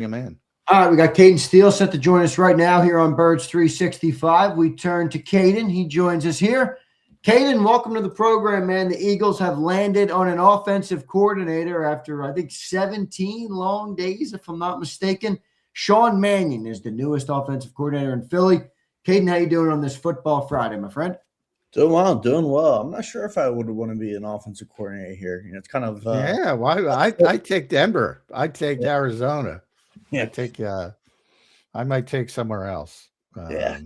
him in. All right, we got Caden Steele set to join us right now here on Birds 365. We turn to Caden. He joins us here. Caden, welcome to the program, man. The Eagles have landed on an offensive coordinator after, I think, 17 long days, if I'm not mistaken. Sean Mannion is the newest offensive coordinator in Philly. Caden, how you doing on this Football Friday, my friend? Doing well. I'm not sure if I would want to be an offensive coordinator here. It's kind of why I take Denver. I take Arizona. Yeah. I might take somewhere else. Yeah.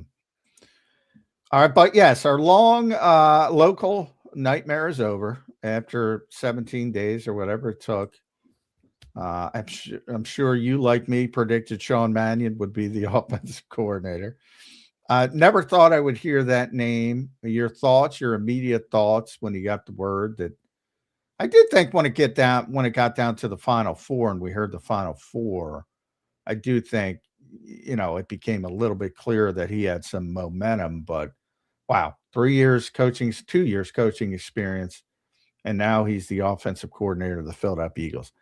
All right, but yes, our long local nightmare is over after 17 days or whatever it took. I'm sure you, like me, predicted Sean Mannion would be the offensive coordinator. Never thought I would hear that name. Your immediate thoughts when you got the word that I did think when it got down to the Final Four and we heard the Final Four, I do think, it became a little bit clearer that he had some momentum, but wow, 2 years coaching experience. And now he's the offensive coordinator of the Philadelphia Eagles.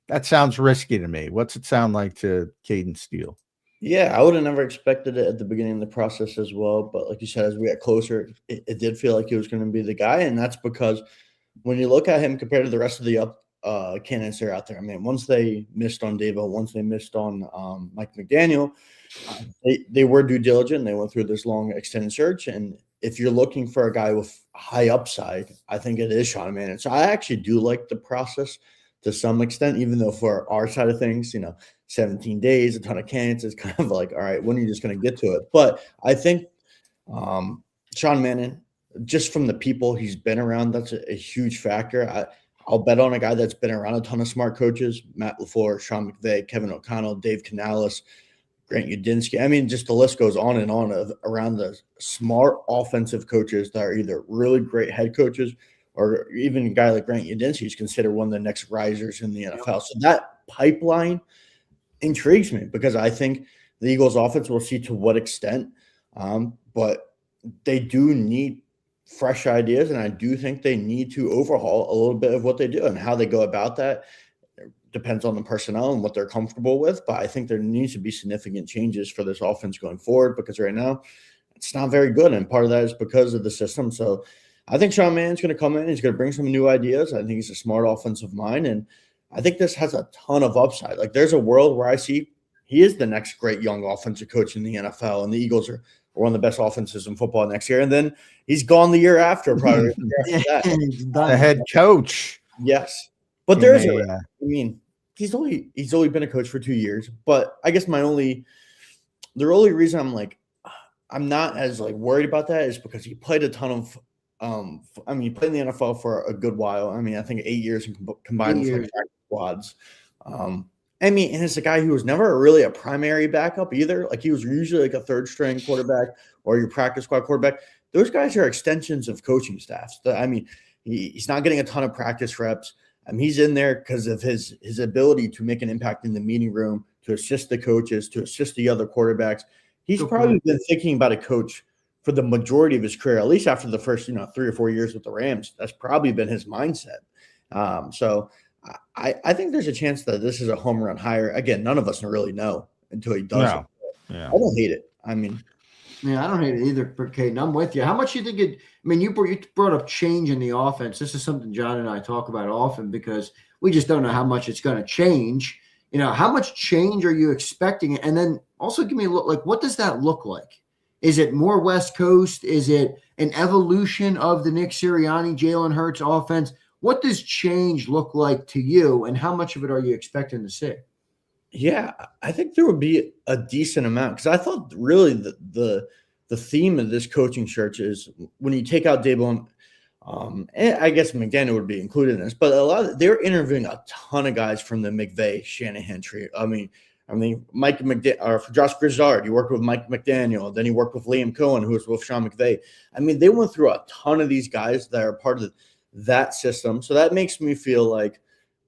That sounds risky to me. What's it sound like to Caden Steele? Yeah, I would have never expected it at the beginning of the process as well. But like you said, as we got closer, it did feel like he was going to be the guy. And that's because when you look at him compared to the rest of the candidates that are out there, I mean, once they missed on Davo, once they missed on Mike McDaniel, they were due diligent. They went through this long extended search. And if you're looking for a guy with high upside, I think it is Sean Mannion. So I actually do like the process to some extent, even though for our side of things, 17 days, a ton of candidates, it's kind of like, all right, when are you just going to get to it? But I think Sean Mannion, just from the people he's been around, that's a huge factor. I'll bet on a guy that's been around a ton of smart coaches: Matt LaFleur, Sean McVay, Kevin O'Connell, Dave Canales, Grant Udinski. I mean, just the list goes on and on around the smart offensive coaches that are either really great head coaches or even a guy like Grant Udinski is considered one of the next risers in the NFL. So that pipeline intrigues me because I think the Eagles offense, will see to what extent, but they do need fresh ideas, and I do think they need to overhaul a little bit of what they do, and how they go about that depends on the personnel and what they're comfortable with. But I think there needs to be significant changes for this offense going forward, because right now it's not very good, and part of that is because of the system. So I think Sean Mannion's going to come in. He's going to bring some new ideas. I think he's a smart offensive mind, and I think this has a ton of upside. Like, there's a world where I see he is the next great young offensive coach in the NFL, and the Eagles are one of the best offenses in football next year. And then he's gone the year after, probably. The head coach. Yes. But there's he's only been a coach for 2 years. But I guess the only reason I'm not as worried about that is because he played a ton of he played in the NFL for a good while. I mean, I think 8 years combined with squads. And it's a guy who was never really a primary backup either. Like, he was usually like a third string quarterback or your practice squad quarterback. Those guys are extensions of coaching staffs. He's not getting a ton of practice reps. He's in there because of his ability to make an impact in the meeting room, to assist the coaches, to assist the other quarterbacks. He's probably been thinking about a coach for the majority of his career, at least after the first 3 or 4 years with the Rams. That's probably been his mindset. So I think there's a chance that this is a home run hire. Again, none of us really know until he does it. Yeah. I don't hate it. I don't hate it either, Caden. I'm with you. How much do you think it – you brought up change in the offense. This is something John and I talk about often because we just don't know how much it's going to change. How much change are you expecting? And then also give me a look, what does that look like? Is it more West Coast? Is it an evolution of the Nick Sirianni, Jalen Hurts offense? What does change look like to you, and how much of it are you expecting to see? Yeah, I think there would be a decent amount, because I thought really the theme of this coaching search is when you take out Dabo, and I guess McDaniel would be included in this, but they're interviewing a ton of guys from the McVay Shanahan tree. Mike McDaniel, or for Josh Grizzard, he worked with Mike McDaniel. Then he worked with Liam Cohen, who was with Sean McVay. They went through a ton of these guys that are part of that system. So that makes me feel like,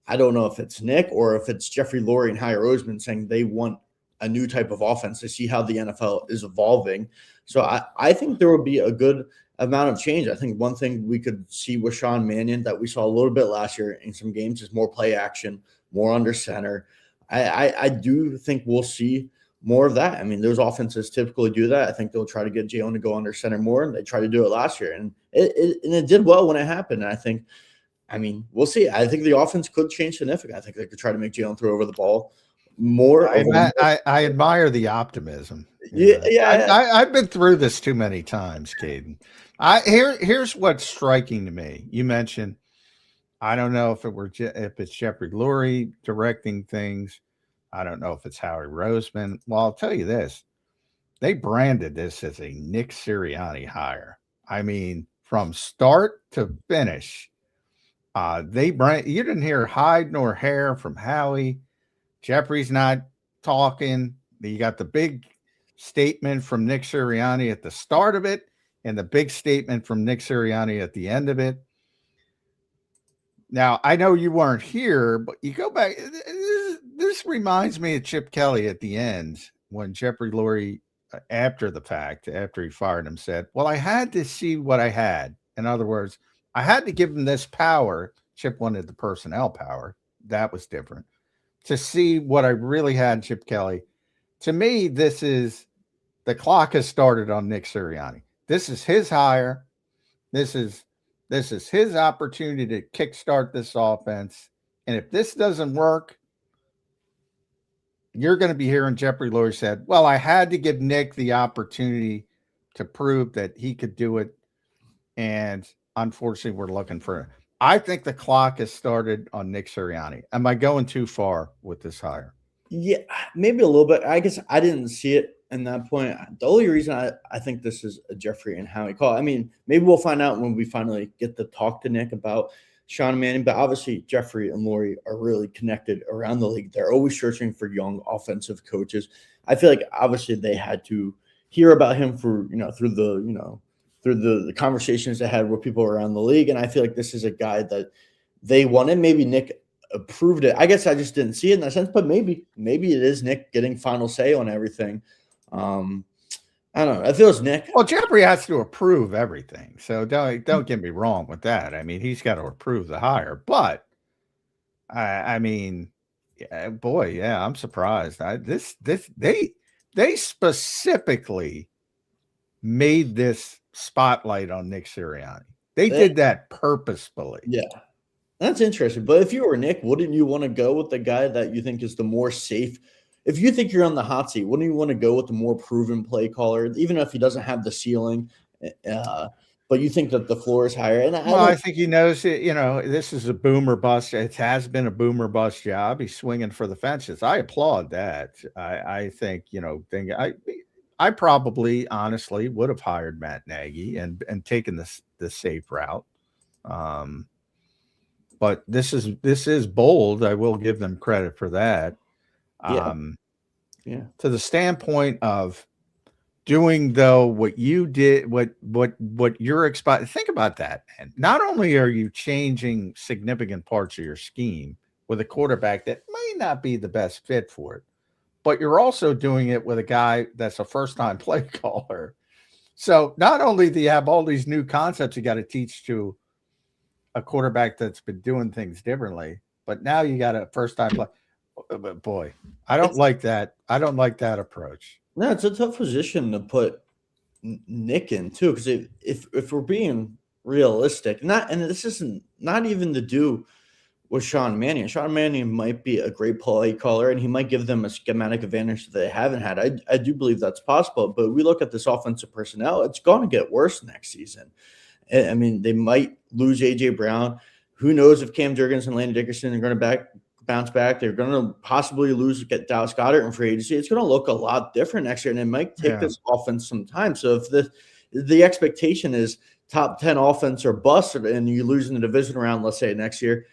I don't know if it's Nick or if it's Jeffrey Lurie and Howie Roseman saying they want a new type of offense to see how the NFL is evolving. So I think there will be a good amount of change. I think one thing we could see with Sean Mannion that we saw a little bit last year in some games is more play action, more under center. I do think we'll see more of that. I mean, those offenses typically do that. I think they'll try to get Jalen to go under center more, and they tried to do it last year, and it did well when it happened. And I mean, we'll see. I think the offense could change significantly. I think they could try to make Jalen throw over the ball more. I admire the optimism. Yeah. I've been through this too many times, Caden. Here's what's striking to me. You mentioned, I don't know if it's Jeffrey Lurie directing things. I don't know if it's Howie Roseman. Well, I'll tell you this: they branded this as a Nick Sirianni hire. I mean, from start to finish, you didn't hear hide nor hair from Howie. Jeffrey's not talking. You got the big statement from Nick Sirianni at the start of it, and the big statement from Nick Sirianni at the end of it. Now, I know you weren't here, but you go back. This reminds me of Chip Kelly at the end when Jeffrey Lurie, after the fact, after he fired him, said, well, I had to see what I had. In other words, I had to give him this power. Chip wanted the personnel power. That was different. To see what I really had, Chip Kelly. To me, the clock has started on Nick Sirianni. This is his hire. This is his opportunity to kickstart this offense. And if this doesn't work, you're going to be hearing Jeffrey Lurie said, well, I had to give Nick the opportunity to prove that he could do it. And unfortunately, we're looking for it. I think the clock has started on Nick Sirianni. Am I going too far with this hire? Yeah, maybe a little bit. I guess I didn't see it in that point. The only reason I think this is a Jeffrey and Howie call, I mean, maybe we'll find out when we finally get to talk to Nick about Sean Mannion, but obviously Jeffrey and Lurie are really connected around the league. They're always searching for young offensive coaches. I feel like obviously they had to hear about him through the conversations they had with people around the league. And I feel like this is a guy that they wanted. Maybe Nick approved it. I guess I just didn't see it in that sense, but maybe it is Nick getting final say on everything. I don't know. It feels Nick. Well, Jeffrey has to approve everything. So don't get me wrong with that. I mean, he's got to approve the hire, but I mean, yeah, boy, yeah, I'm surprised. They specifically made this spotlight on Nick Sirianni. They did that purposefully. Yeah. That's interesting. But if you were Nick, wouldn't you want to go with the guy that you think is the more safe? If you think you're on the hot seat, wouldn't you want to go with the more proven play caller, even if he doesn't have the ceiling, but you think that the floor is higher? And I think he knows it. You know, this is a boomer bust. It has been a boomer bust job. He's swinging for the fences. I applaud that. I think, I probably honestly would have hired Matt Nagy and taken the safe route. But this is bold. I will give them credit for that. To the standpoint of doing though what you did, what you're expecting. Think about that, man. Not only are you changing significant parts of your scheme with a quarterback that may not be the best fit for it, but you're also doing it with a guy that's a first-time play caller. So not only do you have all these new concepts you got to teach to a quarterback that's been doing things differently, but now you got a first-time play. But boy, I don't like that. I don't like that approach. No, it's a tough position to put Nick in too, because if we're being realistic, and this isn't not even to do with Sean Mannion. Sean Mannion might be a great play caller, and he might give them a schematic advantage that they haven't had. I do believe that's possible, but we look at this offensive personnel, it's going to get worse next season. I mean, they might lose A.J. Brown. Who knows if Cam Jurgens and Landon Dickerson are going to bounce back. They're going to possibly get Dallas Goedert in free agency. It's going to look a lot different next year, and it might take this offense some time. So if the expectation is top 10 offense or bust, and you lose in the division round, let's say next year,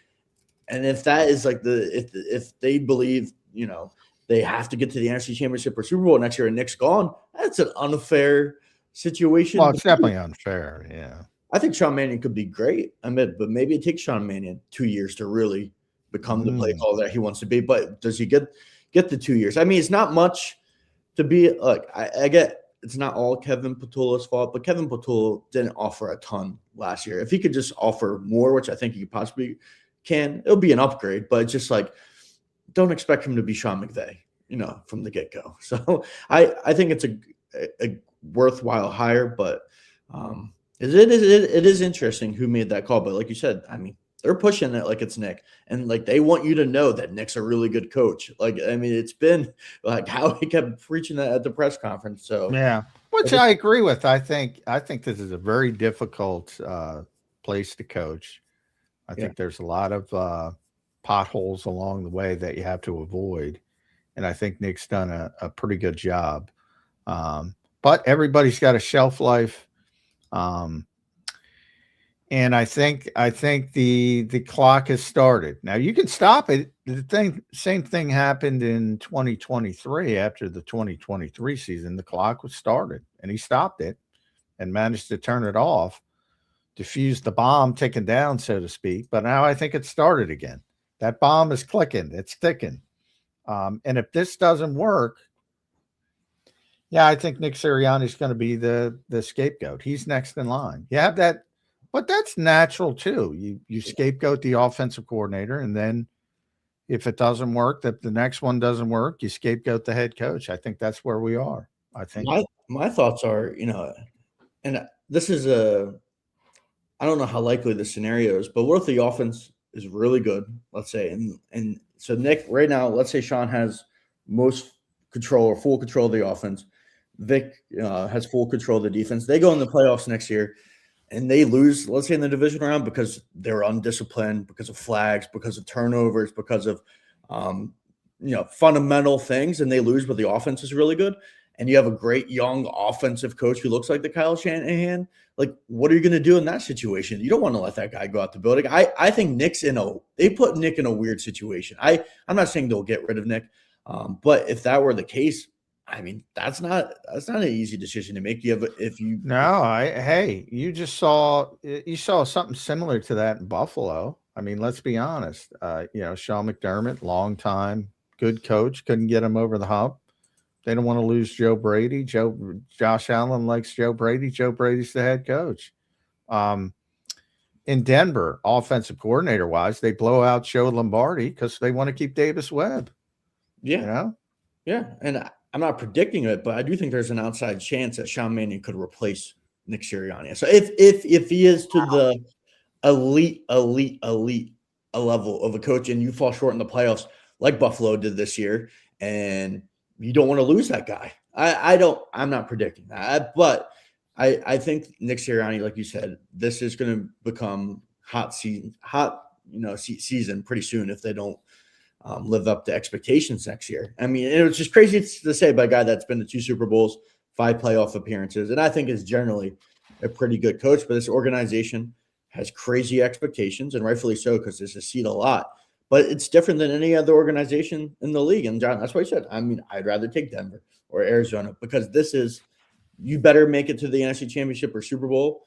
and if that is like if they believe, they have to get to the NFC Championship or Super Bowl next year and Nick's gone, that's an unfair situation. Well, it's definitely unfair. Yeah. I think Sean Mannion could be great. But maybe it takes Sean Mannion 2 years to really become the play caller that he wants to be. But does he get the 2 years? I mean, it's not much to be like. I get it's not all Kevin Patullo's fault, but Kevin Patullo didn't offer a ton last year. If he could just offer more, which I think he possibly can, it'll be an upgrade. But it's just like don't expect him to be Sean McVay, from the get-go. So I think it's a worthwhile hire, but it is interesting who made that call. But like you said, I mean, they're pushing it like it's Nick, and like they want you to know that Nick's a really good coach. Like, I mean, it's been like how he kept preaching that at the press conference. So yeah, which I agree with. I think this is a very difficult place to coach. I think there's a lot of potholes along the way that you have to avoid, and I think Nick's done a pretty good job. But everybody's got a shelf life. And I think the clock has started. Now you can stop it. Same thing happened in 2023 after the 2023 season. The clock was started and he stopped it and managed to turn it off, diffuse the bomb ticking down, so to speak. But now I think it started again. That bomb is clicking, it's ticking. And if this doesn't work, I think Nick Sirianni is going to be the scapegoat. He's next in line. You have that. But that's natural too. You scapegoat the offensive coordinator, and then if it doesn't work, if the next one doesn't work, you scapegoat the head coach. I think that's where we are. I think my thoughts are, and this is I don't know how likely the scenario is, but what if the offense is really good, let's say, and so Nick right now, let's say Sean has most control or full control of the offense. Vic has full control of the defense. They go in the playoffs next year. And they lose, let's say in the division round, because they're undisciplined, because of flags, because of turnovers, because of fundamental things, and they lose, but the offense is really good. And you have a great young offensive coach who looks like the Kyle Shanahan. Like, what are you going to do in that situation? You don't want to let that guy go out the building. I think they put Nick in a weird situation. I'm not saying they'll get rid of Nick, but if that were the case, I mean, that's not an easy decision to make. You saw something similar to that in Buffalo. I mean, let's be honest. Sean McDermott, long time, good coach, couldn't get him over the hump. They don't want to lose Joe Brady. Josh Allen likes Joe Brady. Joe Brady's the head coach. In Denver, offensive coordinator wise, they blow out Joe Lombardi because they want to keep Davis Webb. Yeah. Yeah. And I'm not predicting it, but I do think there's an outside chance that Sean Mannion could replace Nick Sirianni. So if he is to the elite a level of a coach and you fall short in the playoffs like Buffalo did this year, and you don't want to lose that guy. I'm not predicting that, but I think Nick Sirianni, like you said, this is going to become season pretty soon if they don't live up to expectations next year. I mean, it was just crazy to say by a guy that's been to 2 Super Bowls, 5 playoff appearances, and I think is generally a pretty good coach. But this organization has crazy expectations, and rightfully so, because this is seen a lot. But it's different than any other organization in the league. And John, that's why I said, I mean, I'd rather take Denver or Arizona, because this is, you better make it to the NFC Championship or Super Bowl